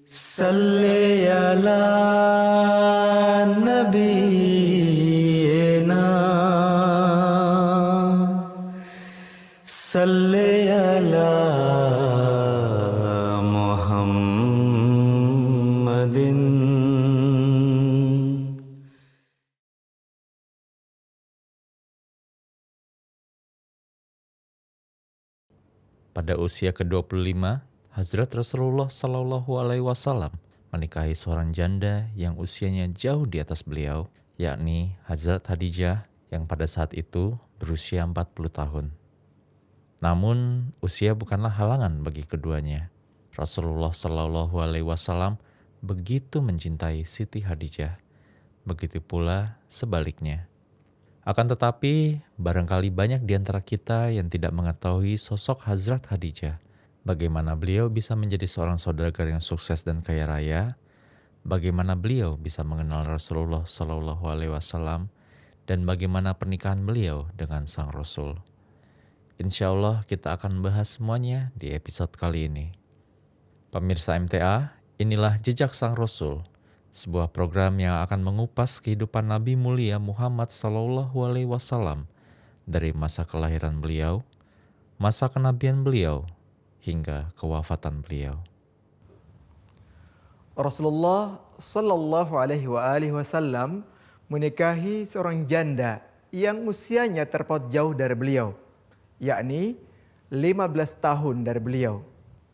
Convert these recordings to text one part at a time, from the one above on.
Salli ala nabiyyina Salli ala Muhammadin. Pada usia ke-25, Hazrat Rasulullah Shallallahu Alaihi Wasallam menikahi seorang janda yang usianya jauh di atas beliau, yakni Hazrat Khadijah yang pada saat itu berusia 40 tahun. Namun, usia bukanlah halangan bagi keduanya. Rasulullah Shallallahu Alaihi Wasallam begitu mencintai Siti Khadijah, begitu pula sebaliknya. Akan tetapi, barangkali banyak di antara kita yang tidak mengetahui sosok Hazrat Khadijah. Bagaimana beliau bisa menjadi seorang saudagar yang sukses dan kaya raya, bagaimana beliau bisa mengenal Rasulullah Shallallahu Alaihi Wasallam, dan bagaimana pernikahan beliau dengan Sang Rasul. Insya Allah kita akan bahas semuanya di episode kali ini. Pemirsa MTA, inilah Jejak Sang Rasul, sebuah program yang akan mengupas kehidupan Nabi mulia Muhammad Shallallahu Alaihi Wasallam dari masa kelahiran beliau, masa kenabian beliau, hingga kewafatan beliau. Rasulullah Sallallahu Alaihi Wasallam menikahi seorang janda yang usianya terpaut jauh dari beliau, yakni 15 tahun dari beliau.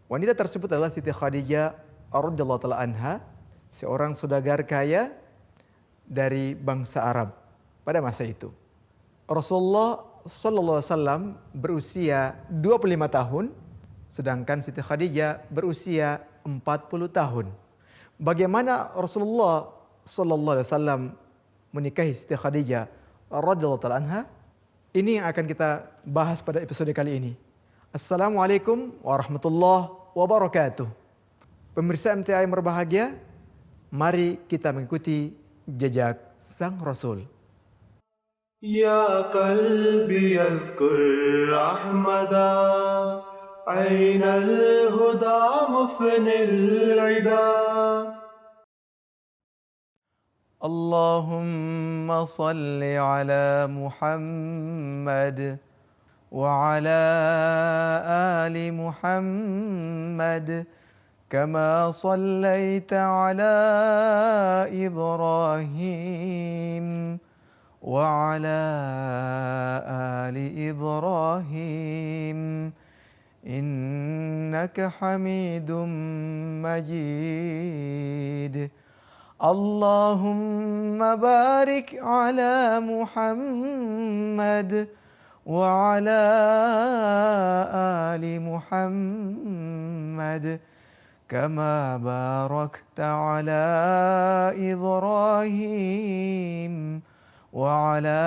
Wanita tersebut adalah Siti Khadijah radhiyallahu taala anha, seorang saudagar kaya dari bangsa Arab pada masa itu. Rasulullah Sallallahu Alaihi Wasallam berusia 25 tahun, sedangkan Siti Khadijah berusia 40 tahun. Bagaimana Rasulullah Sallallahu Alaihi Wasallam menikahi Siti Khadijah radhiyallahu taala anha? Ini yang akan kita bahas pada episode kali ini. Assalamualaikum warahmatullahi wabarakatuh. Pemirsa MTA yang berbahagia, mari kita mengikuti jejak Sang Rasul. Ya qalbi yazkur Ahmada Aynal huda mufnil ida. Allahumma salli ala Muhammad wa ala ali Muhammad kama sallaita ala Ibrahim wa ala ali Ibrahim innaka Hamidum Majid. Allahumma barik ala Muhammad wa ala ali Muhammad kama barakta ala Ibrahim wa ala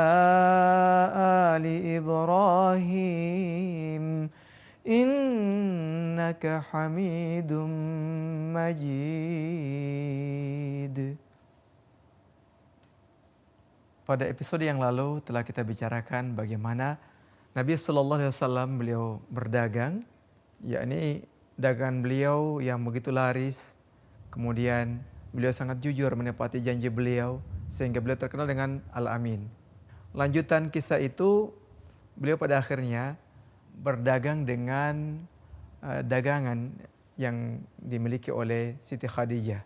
ali Ibrahim innaka Hamidum Majid. Pada episode yang lalu telah kita bicarakan bagaimana Nabi Sallallahu Alaihi Wasallam beliau berdagang, yakni dagangan beliau yang begitu laris. Kemudian beliau sangat jujur menepati janji beliau sehingga beliau terkenal dengan Al-Amin. Lanjutan kisah itu, beliau pada akhirnya berdagang dengan dagangan yang dimiliki oleh Siti Khadijah.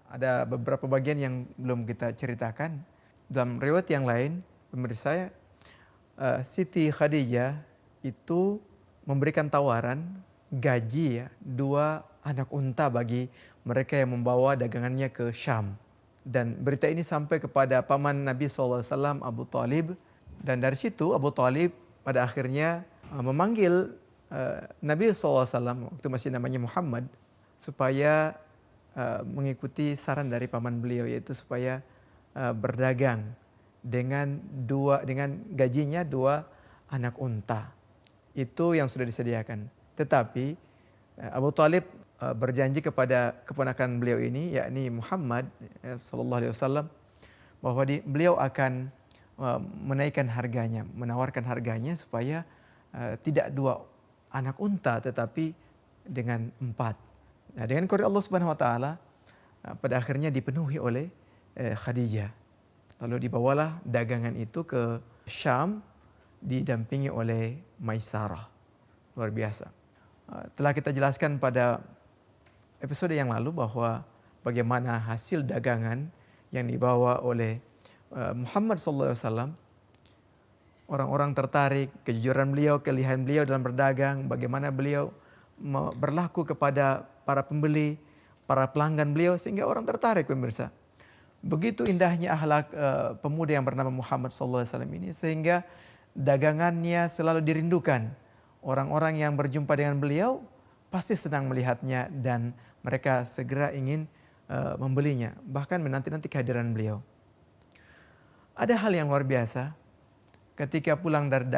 Ada beberapa bagian yang belum kita ceritakan. Dalam riwayat yang lain, pemirsa, Siti Khadijah itu memberikan tawaran gaji 2 anak unta bagi mereka yang membawa dagangannya ke Syam. Dan berita ini sampai kepada paman Nabi SAW, Abu Talib. Dan dari situ Abu Talib pada akhirnya memanggil Nabi SAW waktu masih namanya Muhammad supaya mengikuti saran dari paman beliau, yaitu supaya berdagang dengan gajinya 2 anak unta. Itu yang sudah disediakan. Tetapi Abu Talib berjanji kepada keponakan beliau ini, yakni Muhammad sallallahu alaihi wasallam, bahwa beliau akan menaikkan harganya, menawarkan harganya supaya tidak 2 anak unta tetapi dengan 4. Nah, dengan karunia Allah Subhanahu wa taala pada akhirnya dipenuhi oleh Khadijah. Lalu dibawalah dagangan itu ke Syam didampingi oleh Maisarah. Luar biasa. Telah kita jelaskan pada episode yang lalu bahwa bagaimana hasil dagangan yang dibawa oleh Muhammad SAW, orang-orang tertarik, kejujuran beliau, keahlian beliau dalam berdagang, bagaimana beliau berlaku kepada para pembeli, para pelanggan beliau, sehingga orang tertarik, pemirsa. Begitu indahnya akhlak pemuda yang bernama Muhammad SAW ini, sehingga dagangannya selalu dirindukan. Orang-orang yang berjumpa dengan beliau pasti senang melihatnya dan mereka segera ingin membelinya, bahkan menanti-nanti kehadiran beliau. Ada hal yang luar biasa ketika pulang dari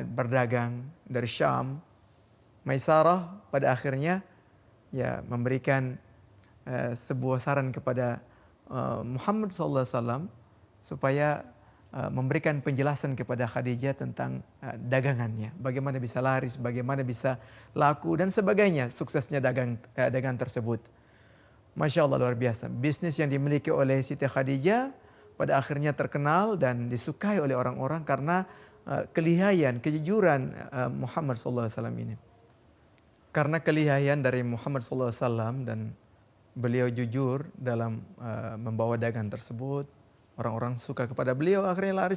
berdagang dari Syam, Maisarah pada akhirnya memberikan sebuah saran kepada Muhammad SAW supaya memberikan penjelasan kepada Khadijah tentang dagangannya, bagaimana bisa laris, bagaimana bisa laku dan sebagainya, suksesnya dagangan tersebut. Masya Allah, luar biasa. Bisnis yang dimiliki oleh Siti Khadijah pada akhirnya terkenal dan disukai oleh orang-orang karena kelihayan, kejujuran Muhammad SAW ini. Karena kelihayan dari Muhammad SAW dan beliau jujur dalam membawa dagangan tersebut, orang-orang suka kepada beliau, akhirnya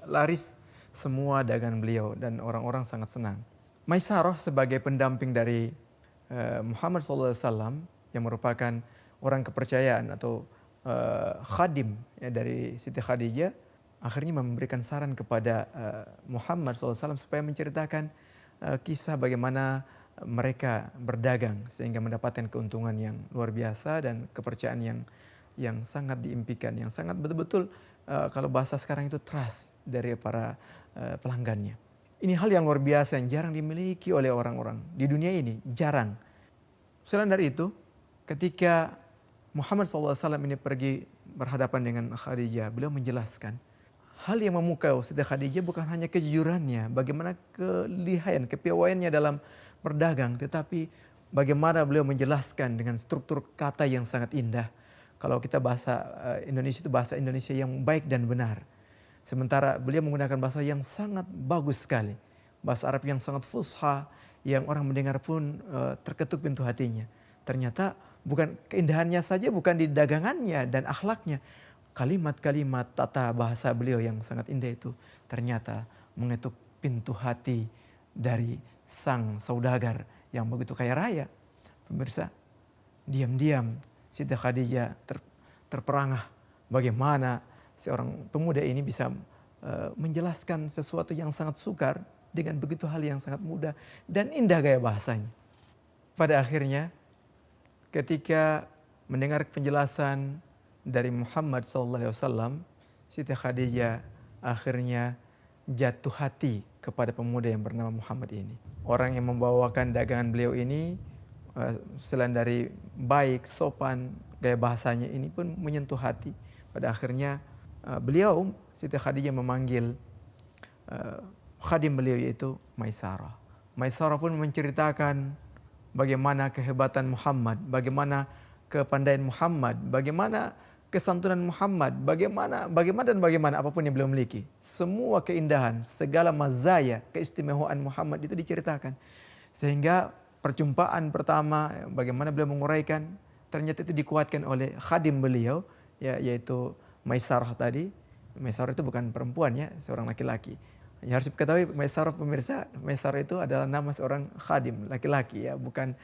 laris semua dagangan beliau dan orang-orang sangat senang. Maisarah sebagai pendamping dari Muhammad SAW yang merupakan orang kepercayaan atau khadim dari Siti Khadijah, akhirnya memberikan saran kepada Muhammad SAW supaya menceritakan kisah bagaimana mereka berdagang sehingga mendapatkan keuntungan yang luar biasa dan kepercayaan yang sangat diimpikan, yang sangat betul-betul kalau bahasa sekarang itu trust dari para pelanggannya. Ini hal yang luar biasa yang jarang dimiliki oleh orang-orang di dunia ini, jarang. Selain dari itu, ketika Muhammad SAW ini pergi berhadapan dengan Khadijah, beliau menjelaskan hal yang memukau Siti Khadijah bukan hanya kejujurannya, bagaimana kelihayan, kepiawaiannya dalam berdagang, tetapi bagaimana beliau menjelaskan dengan struktur kata yang sangat indah. Kalau kita bahasa Indonesia itu bahasa Indonesia yang baik dan benar. Sementara beliau menggunakan bahasa yang sangat bagus sekali. Bahasa Arab yang sangat fusha, yang orang mendengar pun terketuk pintu hatinya. Ternyata bukan keindahannya saja, bukan di dagangannya dan akhlaknya. Kalimat-kalimat tata bahasa beliau yang sangat indah itu ternyata mengetuk pintu hati dari sang saudagar yang begitu kaya raya. Pemirsa, diam-diam Siti Khadijah terperangah bagaimana seorang pemuda ini bisa menjelaskan sesuatu yang sangat sukar dengan begitu hal yang sangat mudah dan indah gaya bahasanya. Pada akhirnya ketika mendengar penjelasan dari Muhammad SAW, Siti Khadijah akhirnya jatuh hati kepada pemuda yang bernama Muhammad ini. Orang yang membawakan dagangan beliau ini selain dari baik, sopan, gaya bahasanya ini pun menyentuh hati. Pada akhirnya beliau, Siti Khadijah memanggil khadim beliau yaitu Maisarah. Maisarah pun menceritakan bagaimana kehebatan Muhammad, bagaimana kepandaian Muhammad, bagaimana kesantunan Muhammad, bagaimana apapun yang beliau miliki. Semua keindahan, segala mazaya, keistimewaan Muhammad itu diceritakan. Sehingga perjumpaan pertama bagaimana beliau menguraikan, ternyata itu dikuatkan oleh khadim beliau, yaitu Maisarah tadi. Maisarah itu bukan perempuan ya, seorang laki-laki. Yang harus diketahui Maisarah, pemirsa, Maisarah itu adalah nama seorang khadim laki-laki ya, bukan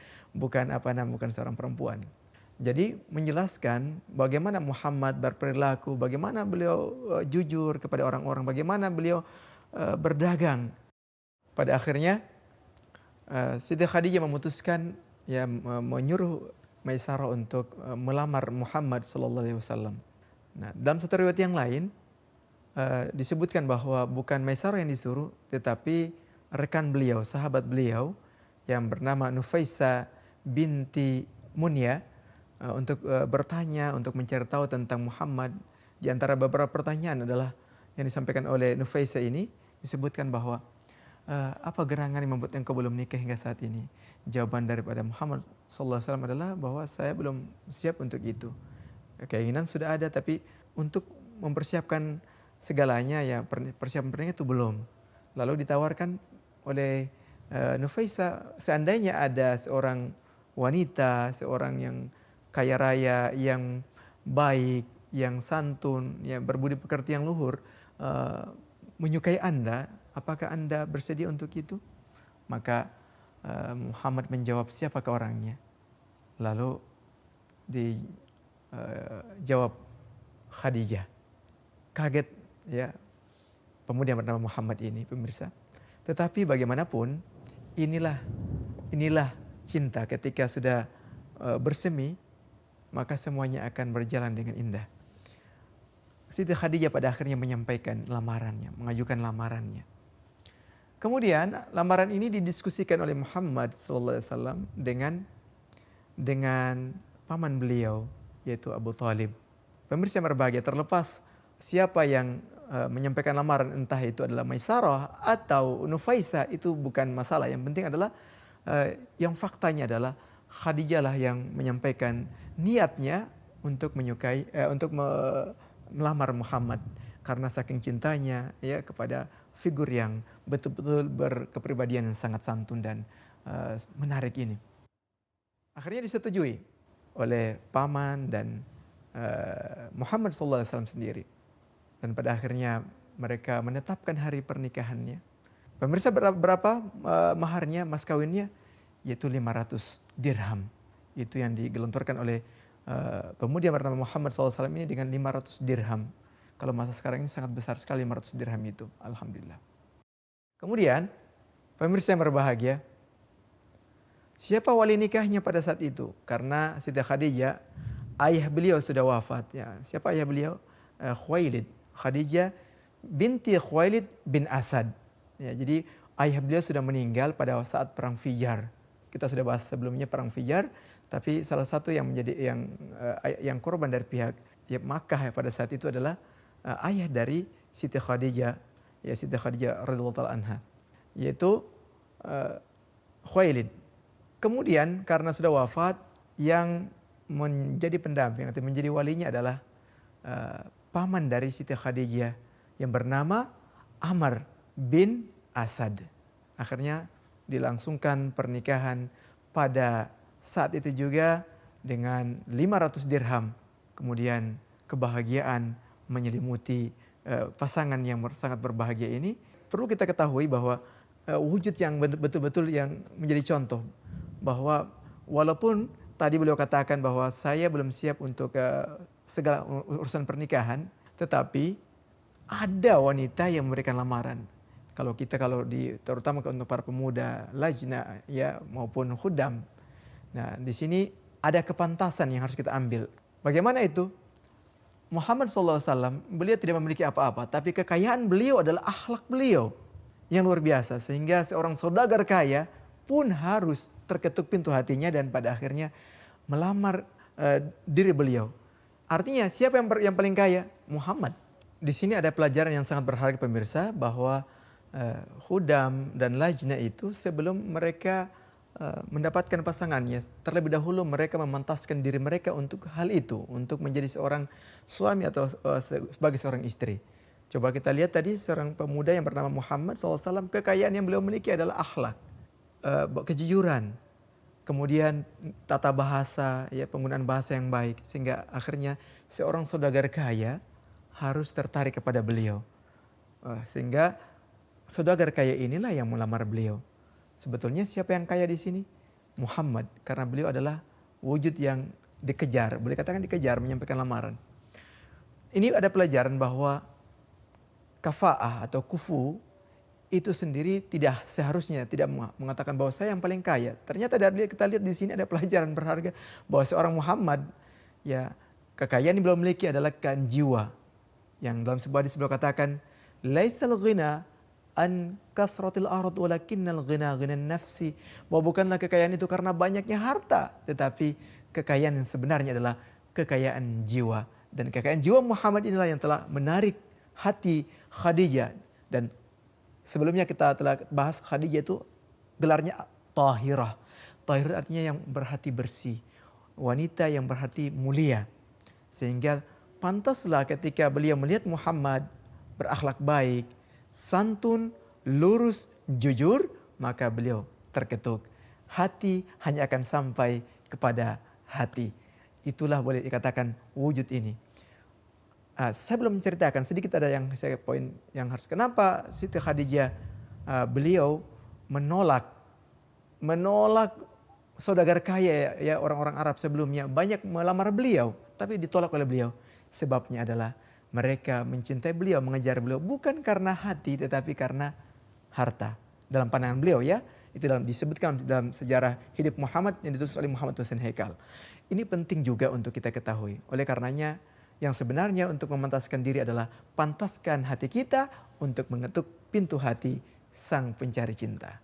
seorang perempuan. Jadi menjelaskan bagaimana Muhammad berperilaku, bagaimana beliau jujur kepada orang-orang, bagaimana beliau berdagang. Pada akhirnya Siti Khadijah memutuskan menyuruh Maisarah untuk melamar Muhammad SAW. Nah, dalam satu riwayat yang lain disebutkan bahwa bukan Maisarah yang disuruh, tetapi rekan beliau, sahabat beliau yang bernama Nufaisa binti Munya untuk bertanya, untuk mencari tahu tentang Muhammad. Di antara beberapa pertanyaan adalah yang disampaikan oleh Nufaisa ini, disebutkan bahwa apa gerangan yang membuat engkau belum nikah hingga saat ini? Jawaban daripada Muhammad SAW adalah bahwa saya belum siap untuk itu. Keinginan sudah ada, tapi untuk mempersiapkan segalanya ya persiapan pernikahan itu belum. Lalu ditawarkan oleh Nufaisa, seandainya ada seorang wanita, seorang yang kaya raya, yang baik, yang santun, yang berbudi pekerti yang luhur, menyukai Anda, apakah Anda bersedia untuk itu? Maka Muhammad menjawab, siapakah orangnya? Lalu dijawab Khadijah. Kaget ya pemuda yang bernama Muhammad ini, pemirsa. Tetapi bagaimanapun inilah cinta ketika sudah bersemi, maka semuanya akan berjalan dengan indah. Siti Khadijah pada akhirnya menyampaikan lamarannya, mengajukan lamarannya. Kemudian lamaran ini didiskusikan oleh Muhammad SAW dengan paman beliau, yaitu Abu Thalib. Pemirsa yang berbahagia, terlepas siapa yang menyampaikan lamaran, entah itu adalah Maisarah atau Nufaisah, itu bukan masalah. Yang penting adalah yang faktanya adalah Khadijah lah yang menyampaikan niatnya untuk melamar Muhammad karena saking cintanya ya kepada figur yang betul-betul berkepribadian yang sangat santun dan menarik ini. Akhirnya disetujui oleh paman dan Muhammad SAW sendiri. Dan pada akhirnya mereka menetapkan hari pernikahannya. Pemirsa, berapa maharnya, mas kawinnya? Yaitu 500 dirham. Itu yang digelontorkan oleh pemuda yang bernama Muhammad SAW ini dengan 500 dirham. Kalau masa sekarang ini sangat besar sekali 500 dirham itu. Alhamdulillah. Kemudian pemirsa yang berbahagia, siapa wali nikahnya pada saat itu? Karena Siti Khadijah, ayah beliau sudah wafat. Ya. Siapa ayah beliau? Khuwailid. Khadijah binti Khuwailid bin Asad. Ya, jadi ayah beliau sudah meninggal pada saat perang Fijar. Kita sudah bahas sebelumnya perang Fijar, tapi salah satu yang menjadi yang korban dari pihak Makkah pada saat itu adalah ayah dari Siti Khadijah, ya Siti Khadijah radhiyallahu taala anha, yaitu Khuwailid. Kemudian karena sudah wafat, yang menjadi pendamping atau menjadi walinya adalah paman dari Siti Khadijah yang bernama Amr bin Asad. Akhirnya dilangsungkan pernikahan pada saat itu juga dengan 500 dirham. Kemudian kebahagiaan menyelimuti pasangan yang sangat berbahagia ini. Perlu kita ketahui bahwa wujud yang betul-betul yang menjadi contoh bahwa walaupun tadi beliau katakan bahwa saya belum siap untuk segala urusan pernikahan, tetapi ada wanita yang memberikan lamaran. Kalau terutama untuk para pemuda lajna ya maupun khudam. Nah, di sini ada kepantasan yang harus kita ambil. Bagaimana itu? Muhammad SAW beliau tidak memiliki apa-apa, tapi kekayaan beliau adalah akhlak beliau yang luar biasa, sehingga seorang saudagar kaya pun harus terketuk pintu hatinya dan pada akhirnya melamar diri beliau. Artinya siapa yang paling kaya? Muhammad. Di sini ada pelajaran yang sangat berharga pemirsa, bahwa khudam dan lajna itu sebelum mereka mendapatkan pasangannya, terlebih dahulu mereka memantaskan diri mereka untuk hal itu, untuk menjadi seorang suami atau sebagai seorang istri. Coba kita lihat tadi seorang pemuda yang bernama Muhammad SAW, kekayaan yang beliau miliki adalah akhlak, kejujuran, kemudian tata bahasa, ya penggunaan bahasa yang baik, sehingga akhirnya seorang saudagar kaya harus tertarik kepada beliau. Sehingga saudagar kaya inilah yang melamar beliau. Sebetulnya siapa yang kaya di sini? Muhammad, karena beliau adalah wujud yang dikejar, boleh katakan dikejar menyampaikan lamaran. Ini ada pelajaran bahwa kafa'ah atau kufu itu sendiri tidak seharusnya tidak mengatakan bahwa saya yang paling kaya. Ternyata dari kita lihat di sini ada pelajaran berharga bahwa seorang Muhammad, ya kekayaan yang beliau miliki adalah kekayaan jiwa. Yang dalam sebuah hadis beliau katakan, laisal ghina an kathratil ard walakinnal ghina ghinan nafsi. Bahwa bukanlah kekayaan itu karena banyaknya harta, tetapi kekayaan yang sebenarnya adalah kekayaan jiwa. Dan kekayaan jiwa Muhammad inilah yang telah menarik hati Khadijah. Dan Sebelumnya kita telah bahas Khadijah itu gelarnya Tahirah. Tahirah artinya yang berhati bersih, wanita yang berhati mulia. Sehingga pantaslah ketika beliau melihat Muhammad berakhlak baik, santun, lurus, jujur, maka beliau terketuk. Hati hanya akan sampai kepada hati. Itulah boleh dikatakan wujud ini. Saya belum menceritakan, sedikit ada yang saya poin yang harus. Kenapa Siti Khadijah beliau menolak saudagar kaya ya orang-orang Arab sebelumnya banyak melamar beliau, tapi ditolak oleh beliau. Sebabnya adalah mereka mencintai beliau, mengejar beliau bukan karena hati tetapi karena harta. Dalam pandangan beliau ya, itu disebutkan dalam sejarah hidup Muhammad yang ditulis oleh Muhammad Husain Haikal. Ini penting juga untuk kita ketahui. Oleh karenanya yang sebenarnya untuk memantaskan diri adalah pantaskan hati kita untuk mengetuk pintu hati sang pencari cinta.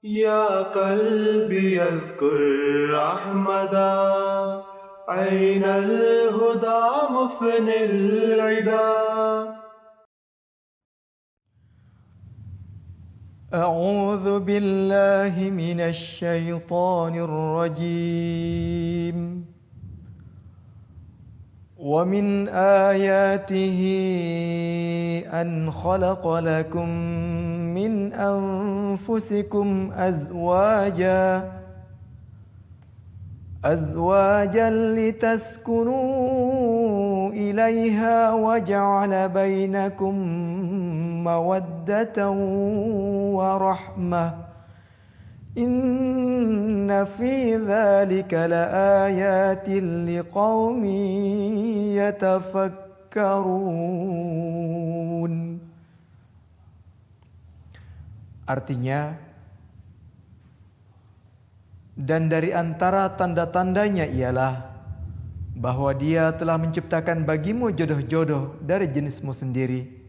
يا قلبي يذكر أحمدا أين الهدى مفني العدا أعوذ بالله من الشيطان الرجيم ومن آياته أن خلق لكم من أنفسكم أزواجا لتسكنوا إليها وجعل بينكم مودة ورحمة إن في ذلك لآيات لقوم يتفكرون. Artinya, dan dari antara tanda-tandanya ialah bahwa Dia telah menciptakan bagimu jodoh-jodoh dari jenismu sendiri,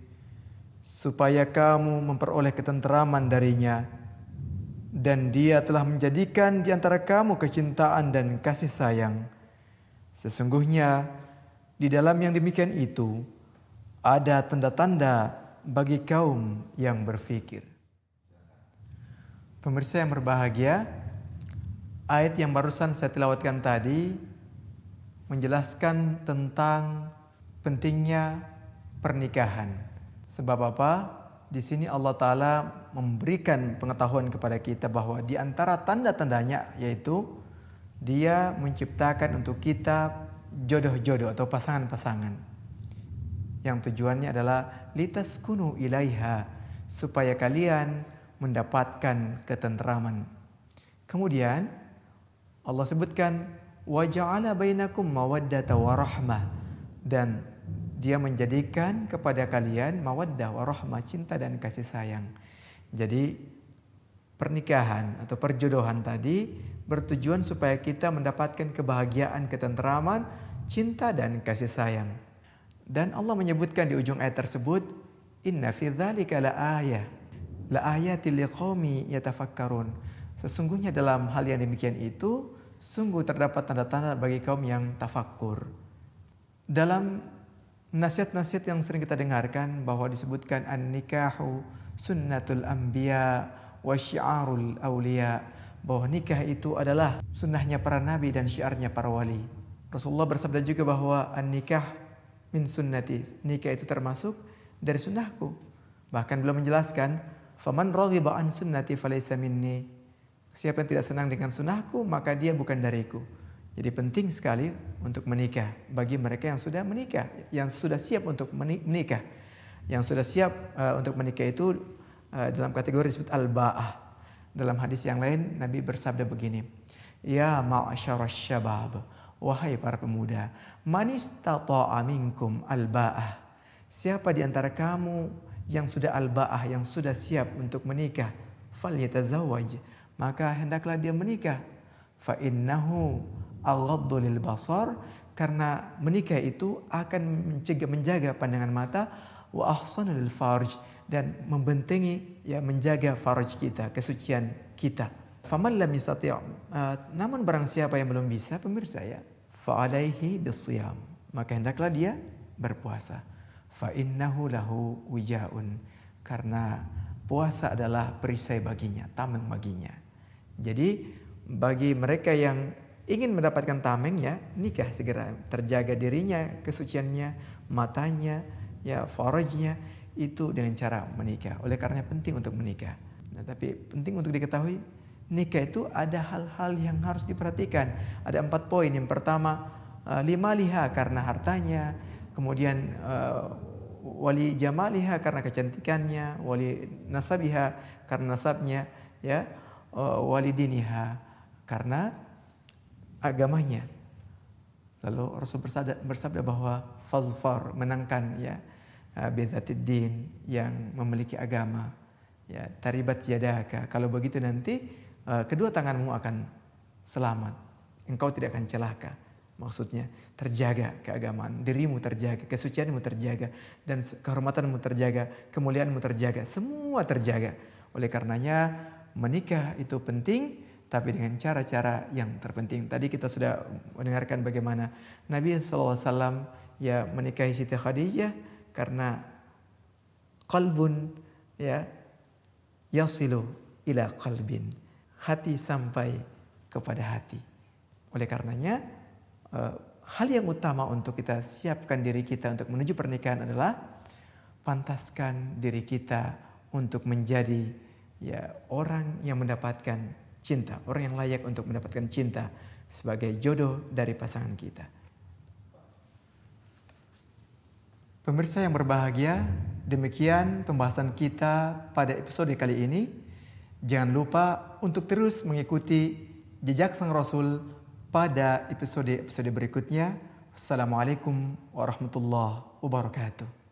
supaya kamu memperoleh ketenteraman darinya. Dan Dia telah menjadikan di antara kamu kecintaan dan kasih sayang. Sesungguhnya di dalam yang demikian itu ada tanda-tanda bagi kaum yang berfikir. Pemirsa yang berbahagia, ayat yang barusan saya tilawatkan tadi menjelaskan tentang pentingnya pernikahan. Sebab apa? Di sini Allah Ta'ala memberikan pengetahuan kepada kita bahwa di antara tanda-tandanya yaitu Dia menciptakan untuk kita jodoh-jodoh atau pasangan-pasangan. Yang tujuannya adalah litaskunu ilaiha, supaya kalian mendapatkan ketenteraman. Kemudian Allah sebutkan wa ja'ala bainakum mawaddata wa rahmah, dan Dia menjadikan kepada kalian mawaddah wa rahmah, cinta dan kasih sayang. Jadi pernikahan atau perjodohan tadi bertujuan supaya kita mendapatkan kebahagiaan, ketenteraman, cinta dan kasih sayang. Dan Allah menyebutkan di ujung ayat tersebut, inna fi dzalika laayatil liqaumi yatafakkarun. Sesungguhnya dalam hal yang demikian itu sungguh terdapat tanda-tanda bagi kaum yang tafakkur. Dalam nasihat-nasihat yang sering kita dengarkan bahwa disebutkan an-nikahu sunnatul anbiya wa syiarul awliya, bahwa nikah itu adalah sunnahnya para nabi dan syiarnya para wali. Rasulullah bersabda juga bahwa an-nikah min sunnati, nikah itu termasuk dari sunnahku. Bahkan beliau menjelaskan, faman raghiba an sunnati falaysa minni, siapa yang tidak senang dengan sunnahku maka dia bukan dariku. Jadi penting sekali untuk menikah bagi mereka yang sudah menikah, yang sudah siap untuk menikah. Yang sudah siap untuk menikah itu dalam kategori disebut al-ba'ah. Dalam hadis yang lain Nabi bersabda begini, ya ma'asyarasy syabab, wahai para pemuda, man istata'a minkum al-ba'ah, siapa di antara kamu yang sudah al-ba'ah, yang sudah siap untuk menikah, falyatazawwaj, maka hendaklah dia menikah. Fa innahu aghaddu lil basar, karena menikah itu akan menjaga pandangan mata, wa ahsanu lil farj, dan membentengi, ya, menjaga farj kita, kesucian kita. Faman lam yastati', namun barang siapa yang belum bisa, pemirsa ya, fa alaihi bisiyam, maka hendaklah dia berpuasa. Fa innahu lahu wijaun, karena puasa adalah perisai baginya, tameng baginya. Jadi bagi mereka yang ingin mendapatkan tameng, ya nikah segera, terjaga dirinya, kesuciannya, matanya, ya farajnya, itu dengan cara menikah. Oleh karena penting untuk menikah. Nah, tapi penting untuk diketahui, nikah itu ada hal-hal yang harus diperhatikan. Ada 4 poin. Yang pertama, limaliha karena hartanya, kemudian wali jamaliha karena kecantikannya, wali nasabiha karena nasabnya, ya, wali diniha karena agamanya. Lalu Rasul bersabda bahwa fazfar, menangkan, ya, bidzatid din, yang memiliki agama, ya, taribat yadaka, kalau begitu nanti kedua tanganmu akan selamat, engkau tidak akan celaka. Maksudnya terjaga keagamaan, dirimu terjaga, kesucianmu terjaga, dan kehormatanmu terjaga, kemuliaanmu terjaga, semua terjaga. Oleh karenanya menikah itu penting, tapi dengan cara-cara yang terpenting. Tadi kita sudah mendengarkan bagaimana Nabi SAW ya menikahi Siti Khadijah karena qalbun, ya, yasilu ila qalbin, hati sampai kepada hati. Oleh karenanya hal yang utama untuk kita siapkan diri kita untuk menuju pernikahan adalah pantaskan diri kita untuk menjadi, ya, orang yang mendapatkan cinta, orang yang layak untuk mendapatkan cinta sebagai jodoh dari pasangan kita. Pemirsa yang berbahagia, demikian pembahasan kita pada episode kali ini. Jangan lupa untuk terus mengikuti jejak Sang Rasul pada episode-episode berikutnya. Assalamualaikum warahmatullahi wabarakatuh.